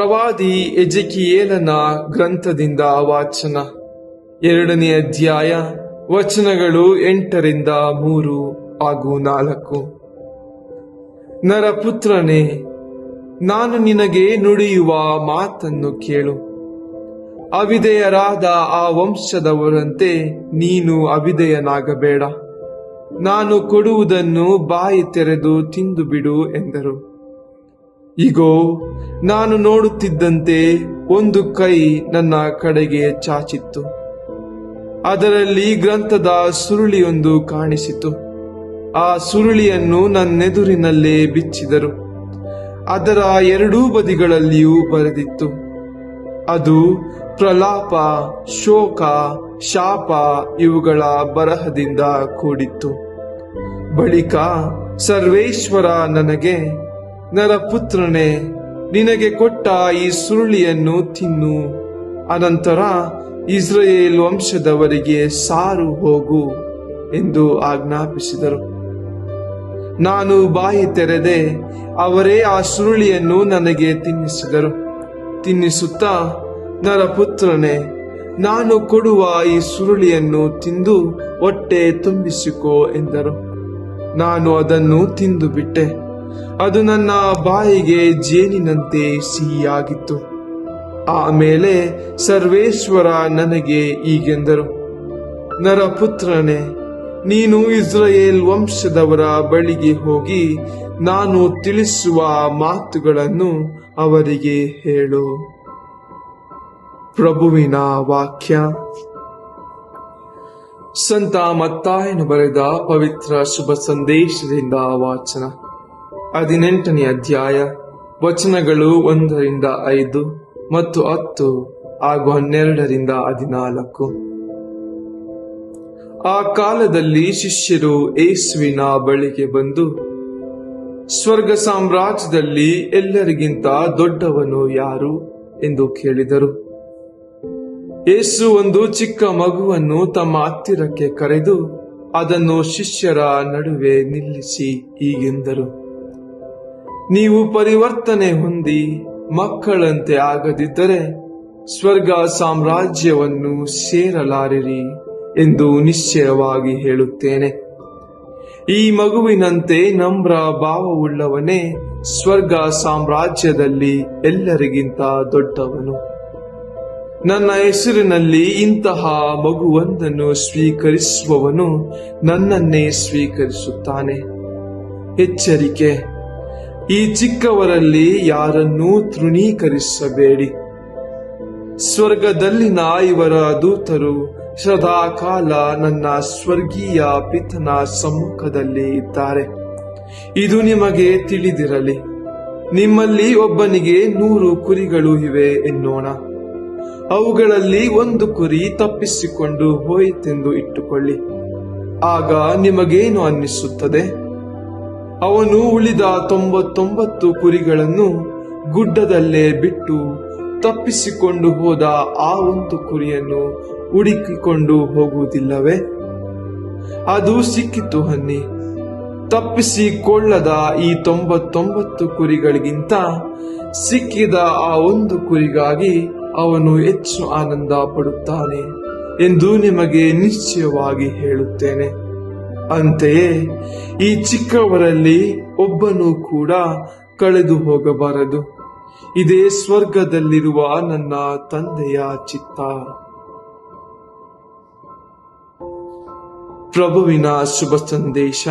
ಪ್ರವಾದಿ ಎಜೆಕಿಯೇಲನ ಗ್ರಂಥದಿಂದ ವಾಚನ. 2ನೇ ಅಧ್ಯಾಯ, ವಚನಗಳು 8ರಿಂದ 3 ಹಾಗೂ 4. ನರಪುತ್ರನೇ, ನಾನು ನಿನಗೆ ನುಡಿಯುವ ಮಾತನ್ನು ಕೇಳು. ಅವಿಧೇಯರಾದ ಆ ವಂಶದವರಂತೆ ನೀನು ಅವಿಧೇಯನಾಗಬೇಡ. ನಾನು ಕೊಡುವುದನ್ನು ಬಾಯಿ ತೆರೆದು ತಿಂದು ಬಿಡು ಎಂದರು. ಇಗೋ, ನಾನು ನೋಡುತ್ತಿದ್ದಂತೆ ಒಂದು ಕೈ ನನ್ನ ಕಡೆಗೆ ಚಾಚಿತ್ತು. ಅದರಲ್ಲಿ ಗ್ರಂಥದ ಸುರುಳಿಯೊಂದು ಕಾಣಿಸಿತು. ಆ ಸುರುಳಿಯನ್ನು ನನ್ನೆದುರಿನಲ್ಲೇ ಬಿಚ್ಚಿದರು. ಅದರ ಎರಡೂ ಬದಿಗಳಲ್ಲಿಯೂ ಬರೆದಿತ್ತು. ಅದು ಪ್ರಲಾಪ, ಶೋಕ, ಶಾಪ ಇವುಗಳ ಬರಹದಿಂದ ಕೂಡಿತ್ತು. ಬಳಿಕ ಸರ್ವೇಶ್ವರ ನನಗೆ, ನರಪುತ್ರನೇ, ನಿನಗೆ ಕೊಟ್ಟ ಈ ಸುರುಳಿಯನ್ನು ತಿನ್ನು. ಅನಂತರ ಇಸ್ರಾಯೇಲ್ ವಂಶದವರಿಗೆ ಸಾರು ಹೋಗು ಎಂದು ಆಜ್ಞಾಪಿಸಿದರು. ನಾನು ಬಾಯಿ ತೆರೆದೆ, ಅವರೇ ಆ ಸುರುಳಿಯನ್ನು ನನಗೆ ತಿನ್ನಿಸಿದರು. ತಿನ್ನಿಸುತ್ತಾ, ನರಪುತ್ರನೇ, ನಾನು ಕೊಡುವ ಈ ಸುರುಳಿಯನ್ನು ತಿಂದು ಹೊಟ್ಟೆ ತುಂಬಿಸಿಕೋ ಎಂದರು. ನಾನು ಅದನ್ನು ತಿಂದು ಬಿಟ್ಟೆ. ಅದು ನನ್ನ ಬಾಯಿಗೆ ಜೇನಿನಂತೆ ಸಿಹಿಯಾಗಿತ್ತು. ಆಮೇಲೆ ಸರ್ವೇಶ್ವರ ನನಗೆ ಹೀಗೆಂದರು, ನರಪುತ್ರನೇ, ನೀನು ಇಸ್ರಾಯೇಲ್ ವಂಶದವರ ಬಳಿಗೆ ಹೋಗಿ ನಾನು ತಿಳಿಸುವ ಮಾತುಗಳನ್ನು ಅವರಿಗೆ ಹೇಳು. ಪ್ರಭುವಿನ ವಾಕ್ಯ. ಸಂತ ಮತ್ತಾಯನು ಬರೆದ ಪವಿತ್ರ ಶುಭ ಸಂದೇಶದಿಂದ ವಾಚನ. 18ನೇ ಅಧ್ಯಾಯ, ವಚನಗಳು 1ರಿಂದ 5 ಮತ್ತು 10 ಹಾಗೂ 12ರಿಂದ 14. ಆ ಕಾಲದಲ್ಲಿ ಶಿಷ್ಯರು ಯೇಸುವಿನ ಬಳಿಗೆ ಬಂದು, ಸ್ವರ್ಗ ಸಾಮ್ರಾಜ್ಯದಲ್ಲಿ ಎಲ್ಲರಿಗಿಂತ ದೊಡ್ಡವನು ಯಾರು ಎಂದು ಕೇಳಿದರು. ಯೇಸು ಒಂದು ಚಿಕ್ಕ ಮಗುವನ್ನು ತಮ್ಮ ಹತ್ತಿರಕ್ಕೆ ಕರೆದು ಅದನ್ನು ಶಿಷ್ಯರ ನಡುವೆ ನಿಲ್ಲಿಸಿ ಹೀಗೆಂದರು, ನೀವು ಪರಿವರ್ತನೆ ಹೊಂದಿ ಮಕ್ಕಳಂತೆ ಆಗದಿದ್ದರೆ ಸ್ವರ್ಗ ಸಾಮ್ರಾಜ್ಯವನ್ನು ಸೇರಲಾರಿರಿ ಎಂದು ನಿಶ್ಚಯವಾಗಿ ಹೇಳುತ್ತೇನೆ. ಈ ಮಗುವಿನಂತೆ ನಮ್ರ ಭಾವವುಳ್ಳವನೇ ಸ್ವರ್ಗ ಸಾಮ್ರಾಜ್ಯದಲ್ಲಿ ಎಲ್ಲರಿಗಿಂತ ದೊಡ್ಡವನು. ನನ್ನ ಹೆಸರಿನಲ್ಲಿ ಇಂತಹ ಮಗುವೊಂದನ್ನು ಸ್ವೀಕರಿಸುವವನು ನನ್ನನ್ನೇ ಸ್ವೀಕರಿಸುತ್ತಾನೆ. ಎಚ್ಚರಿಕೆ, ಈ ಚಿಕ್ಕವರಲ್ಲಿ ಯಾರನ್ನೂ ತೃಣೀಕರಿಸಬೇಡಿ. ಸ್ವರ್ಗದಲ್ಲಿನ ಇವರ ದೂತರು ಸದಾಕಾಲ ನನ್ನ ಸ್ವರ್ಗೀಯ ಪಿತನ ಸಮ್ಮುಖದಲ್ಲಿ ಇದ್ದಾರೆ. ಇದು ನಿಮಗೆ ತಿಳಿದಿರಲಿ. ನಿಮ್ಮಲ್ಲಿ ಒಬ್ಬನಿಗೆ 100 ಕುರಿಗಳು ಇವೆ ಎನ್ನೋಣ. ಅವುಗಳಲ್ಲಿ ಒಂದು ಕುರಿ ತಪ್ಪಿಸಿಕೊಂಡು ಹೋಯಿತೆಂದು ಇಟ್ಟುಕೊಳ್ಳಿ. ಆಗ ನಿಮಗೇನು ಅನ್ನಿಸುತ್ತದೆ? ಅವನು ಉಳಿದ 99 ಕುರಿಗಳನ್ನು ಗುಡ್ಡದಲ್ಲೇ ಬಿಟ್ಟು ತಪ್ಪಿಸಿಕೊಂಡು ಹೋದ ಆ ಒಂದು ಕುರಿಯನ್ನು ಹುಡುಕಿಕೊಂಡು ಹೋಗುವುದಿಲ್ಲವೇ? ಅದು ಸಿಕ್ಕಿತು ಅನ್ನಿ. ತಪ್ಪಿಸಿಕೊಳ್ಳದ ಈ 99 ಕುರಿಗಳಿಗಿಂತ ಸಿಕ್ಕಿದ ಆ ಒಂದು ಕುರಿಗಾಗಿ ಅವನು ಹೆಚ್ಚು ಆನಂದ ಪಡುತ್ತಾನೆ ಎಂದು ನಿಮಗೆ ನಿಶ್ಚಯವಾಗಿ ಹೇಳುತ್ತೇನೆ. ಅಂತೆಯೇ ಈ ಚಿಕ್ಕವರಲ್ಲಿ ಒಬ್ಬನೂ ಕೂಡ ಕಳೆದು ಹೋಗಬಾರದು. ಇದೇ ಸ್ವರ್ಗದಲ್ಲಿರುವ ನನ್ನ ತಂದೆಯ ಚಿತ್ತ. ಪ್ರಭುವಿನ ಶುಭ ಸಂದೇಶ.